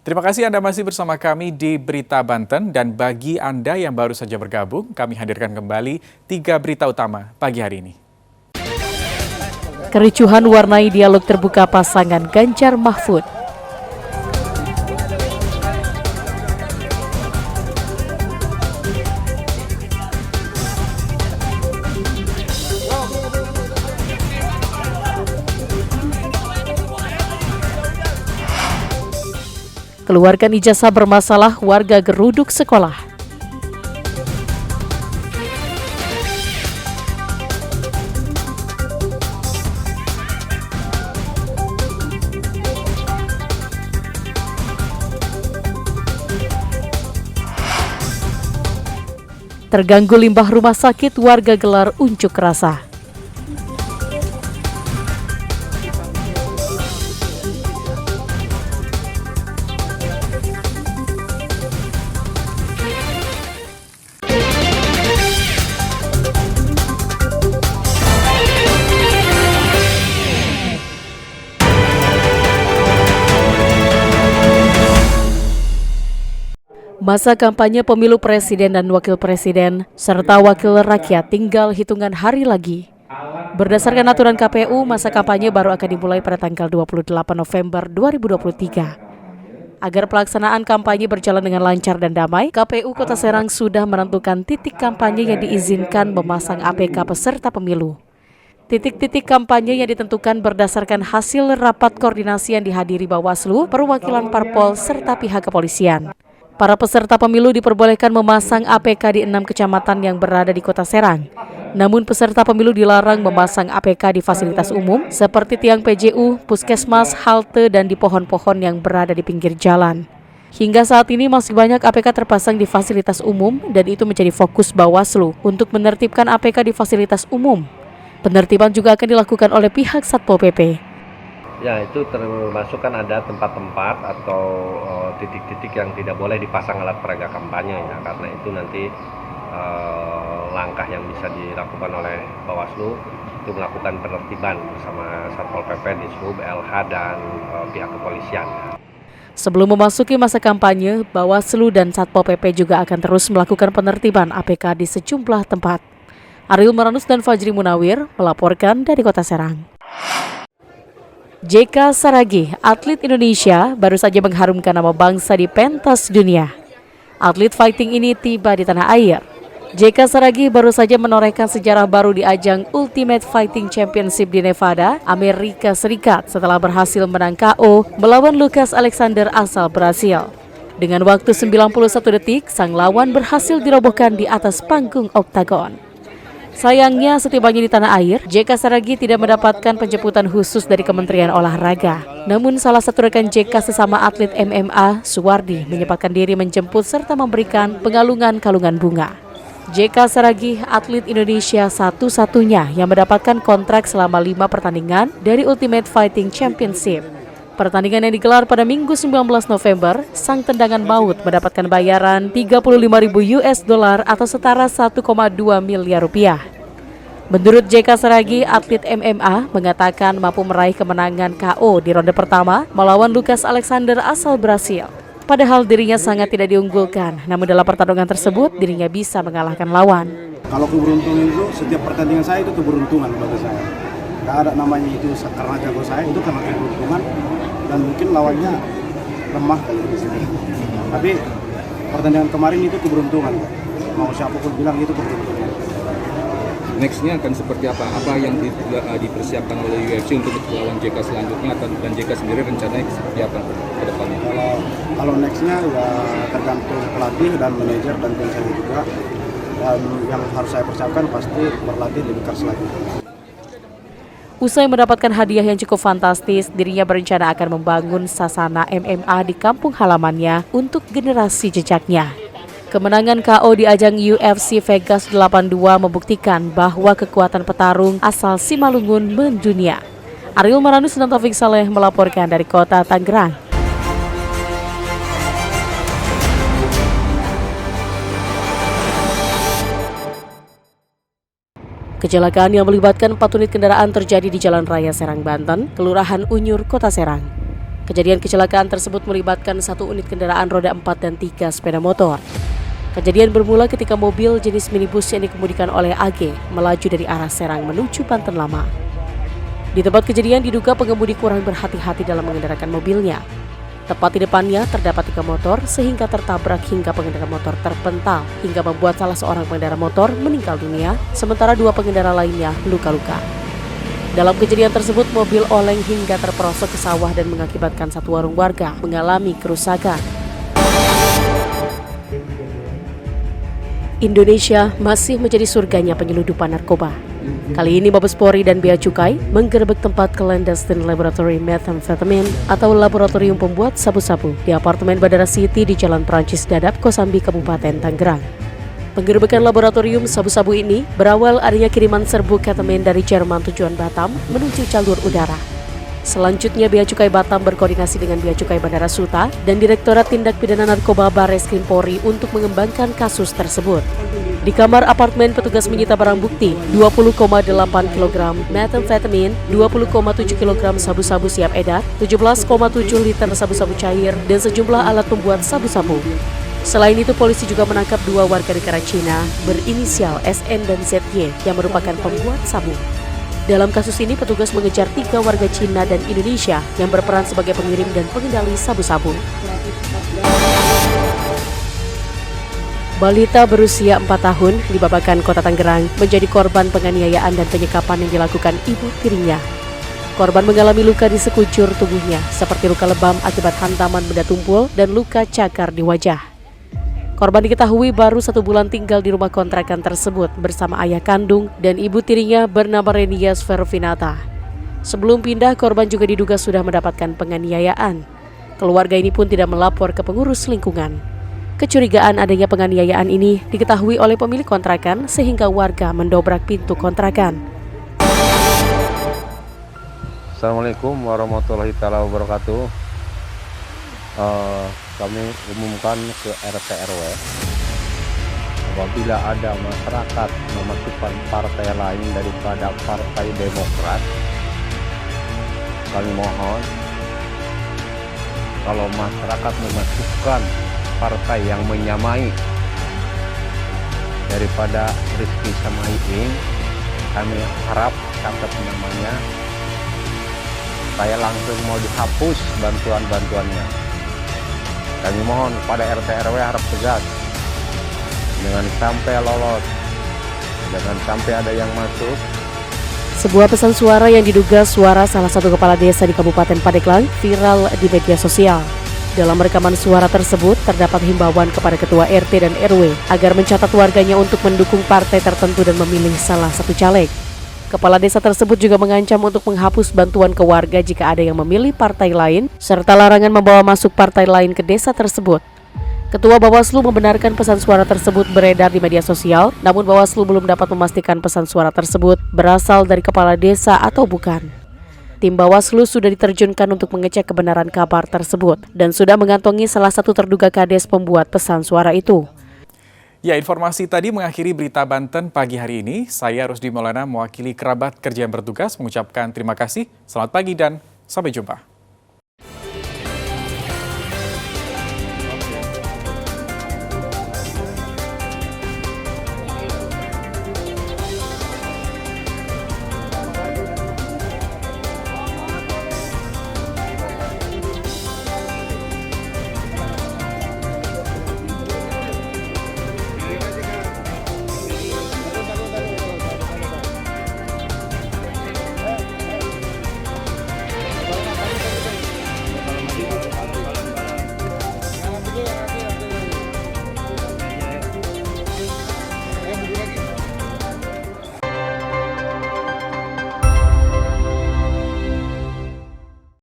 Terima kasih Anda masih bersama kami di Berita Banten, dan bagi Anda yang baru saja bergabung, kami hadirkan kembali 3 berita utama pagi hari ini. Kericuhan warnai dialog terbuka pasangan Ganjar Mahfud. Keluarkan ijazah bermasalah warga geruduk sekolah. Terganggu limbah rumah sakit, warga gelar unjuk rasa. Masa kampanye pemilu presiden dan wakil presiden serta wakil rakyat tinggal hitungan hari lagi. Berdasarkan aturan KPU, masa kampanye baru akan dimulai pada tanggal 28 November 2023. Agar pelaksanaan kampanye berjalan dengan lancar dan damai, KPU Kota Serang sudah menentukan titik kampanye yang diizinkan memasang APK peserta pemilu. Titik-titik kampanye yang ditentukan berdasarkan hasil rapat koordinasi yang dihadiri Bawaslu, perwakilan parpol, serta pihak kepolisian. Para peserta pemilu diperbolehkan memasang APK di 6 kecamatan yang berada di Kota Serang. Namun peserta pemilu dilarang memasang APK di fasilitas umum seperti tiang PJU, puskesmas, halte, dan di pohon-pohon yang berada di pinggir jalan. Hingga saat ini masih banyak APK terpasang di fasilitas umum, dan itu menjadi fokus Bawaslu untuk menertibkan APK di fasilitas umum. Penertiban juga akan dilakukan oleh pihak Satpol PP. Ya, itu termasuk kan ada tempat-tempat atau titik-titik yang tidak boleh dipasang alat peraga kampanye ya, karena itu nanti langkah yang bisa dilakukan oleh Bawaslu itu melakukan penertiban bersama Satpol PP, Dishub, LH, dan pihak kepolisian. Sebelum memasuki masa kampanye, Bawaslu dan Satpol PP juga akan terus melakukan penertiban APK di sejumlah tempat. Ariel Maranus dan Fajri Munawir melaporkan dari Kota Serang. JK Saragih, atlet Indonesia, baru saja mengharumkan nama bangsa di pentas dunia. Atlet fighting ini tiba di tanah air. JK Saragih baru saja menorehkan sejarah baru di ajang Ultimate Fighting Championship di Nevada, Amerika Serikat, setelah berhasil menang KO melawan Lucas Alexander asal Brasil. Dengan waktu 91 detik, sang lawan berhasil dirobohkan di atas panggung oktagon. Sayangnya, setibanya di tanah air, JK Saragih tidak mendapatkan penjemputan khusus dari Kementerian Olahraga. Namun salah satu rekan JK sesama atlet MMA, Suwardi, menyempatkan diri menjemput serta memberikan pengalungan-kalungan bunga. JK Saragih, atlet Indonesia satu-satunya yang mendapatkan kontrak selama 5 pertandingan dari Ultimate Fighting Championship. Pertandingan yang digelar pada Minggu 19 November, sang tendangan maut mendapatkan bayaran $35.000 atau setara 1,2 miliar rupiah. Menurut JK Saragih, atlet MMA mengatakan mampu meraih kemenangan KO di ronde pertama melawan Lucas Alexander asal Brasil. Padahal dirinya sangat tidak diunggulkan, namun dalam pertarungan tersebut dirinya bisa mengalahkan lawan. Kalau keberuntungan itu, setiap pertandingan saya itu keberuntungan bagi saya. Tidak ada namanya itu karena jago saya, itu karena keberuntungan. Dan mungkin lawannya lemah kali di sini. Tapi pertandingan kemarin itu keberuntungan. Mau siapapun bilang itu keberuntungan. Next-nya akan seperti apa? Apa yang dipersiapkan oleh UFC untuk lawan JK selanjutnya, dan JK sendiri rencananya seperti apa ke depannya? Kalau next-nya ya tergantung pelatih dan manajer dan tim saya juga. Dan yang harus saya persiapkan pasti berlatih lebih keras lagi. Usai mendapatkan hadiah yang cukup fantastis, dirinya berencana akan membangun sasana MMA di kampung halamannya untuk generasi jejaknya. Kemenangan KO di ajang UFC Vegas 82 membuktikan bahwa kekuatan petarung asal Simalungun mendunia. Ariel Maranus dan Taufik Saleh melaporkan dari Kota Tangerang. Kecelakaan yang melibatkan 4 unit kendaraan terjadi di Jalan Raya Serang, Banten, Kelurahan Unyur, Kota Serang. Kejadian kecelakaan tersebut melibatkan 1 unit kendaraan roda 4 dan 3 sepeda motor. Kejadian bermula ketika mobil jenis minibus yang dikemudikan oleh AG melaju dari arah Serang menuju Banten Lama. Di tempat kejadian diduga pengemudi kurang berhati-hati dalam mengendarakan mobilnya. Tepat di depannya terdapat 3 motor sehingga tertabrak hingga pengendara motor terpental hingga membuat salah seorang pengendara motor meninggal dunia, sementara 2 pengendara lainnya luka-luka. Dalam kejadian tersebut, mobil oleng hingga terperosok ke sawah dan mengakibatkan 1 warung warga mengalami kerusakan. Indonesia masih menjadi surganya penyeludupan narkoba. Kali ini Mabes Polri dan Bea Cukai menggerebek tempat clandestine laboratory methamphetamine atau laboratorium pembuat sabu-sabu di apartemen Bandara City di Jalan Prancis Dadap, Kosambi, Kabupaten Tangerang. Penggerebekan laboratorium sabu-sabu ini berawal adanya kiriman serbuk ketamine dari Jerman tujuan Batam menuju jalur udara. Selanjutnya Bea Cukai Batam berkoordinasi dengan Bea Cukai Bandara Suta dan Direktorat Tindak Pidana Narkoba Barreskrim Polri untuk mengembangkan kasus tersebut. Di kamar apartemen petugas menyita barang bukti 20,8 kg methamphetamine, 20,7 kg sabu-sabu siap edar, 17,7 liter sabu-sabu cair, dan sejumlah alat pembuat sabu-sabu. Selain itu, polisi juga menangkap 2 warga negara Cina berinisial SN dan ZY yang merupakan pembuat sabu. Dalam kasus ini, petugas mengejar 3 warga Cina dan Indonesia yang berperan sebagai pengirim dan pengendali sabu-sabu. Balita berusia 4 tahun di Babakan, Kota Tangerang menjadi korban penganiayaan dan penyekapan yang dilakukan ibu tirinya. Korban mengalami luka di sekujur tubuhnya, seperti luka lebam akibat hantaman benda tumpul dan luka cakar di wajah. Korban diketahui baru 1 bulan tinggal di rumah kontrakan tersebut bersama ayah kandung dan ibu tirinya bernama Renias Vervinata. Sebelum pindah, korban juga diduga sudah mendapatkan penganiayaan. Keluarga ini pun tidak melapor ke pengurus lingkungan. Kecurigaan adanya penganiayaan ini diketahui oleh pemilik kontrakan sehingga warga mendobrak pintu kontrakan. Assalamualaikum warahmatullahi wabarakatuh. Kami umumkan ke RT RW apabila ada masyarakat memasukkan partai lain daripada Partai Demokrat, kami mohon kalau masyarakat memasukkan partai yang menyamai daripada Rizky sama Iing, kami harap catat namanya, saya langsung mau dihapus bantuan-bantuannya. Kami mohon pada RT RW harap tegas, jangan sampai lolos, jangan sampai ada yang masuk. Sebuah pesan suara yang diduga suara salah satu kepala desa di Kabupaten Pandeglang viral di media sosial. Dalam rekaman suara tersebut terdapat himbauan kepada ketua RT dan RW agar mencatat warganya untuk mendukung partai tertentu dan memilih salah satu caleg. Kepala desa tersebut juga mengancam untuk menghapus bantuan ke warga jika ada yang memilih partai lain, serta larangan membawa masuk partai lain ke desa tersebut. Ketua Bawaslu membenarkan pesan suara tersebut beredar di media sosial, namun Bawaslu belum dapat memastikan pesan suara tersebut berasal dari kepala desa atau bukan. Tim Bawaslu sudah diterjunkan untuk mengecek kebenaran kabar tersebut dan sudah mengantongi salah satu terduga kades pembuat pesan suara itu. Ya, informasi tadi mengakhiri berita Banten pagi hari ini. Saya Rusdi Maulana mewakili kerabat kerja yang bertugas mengucapkan terima kasih, selamat pagi dan sampai jumpa.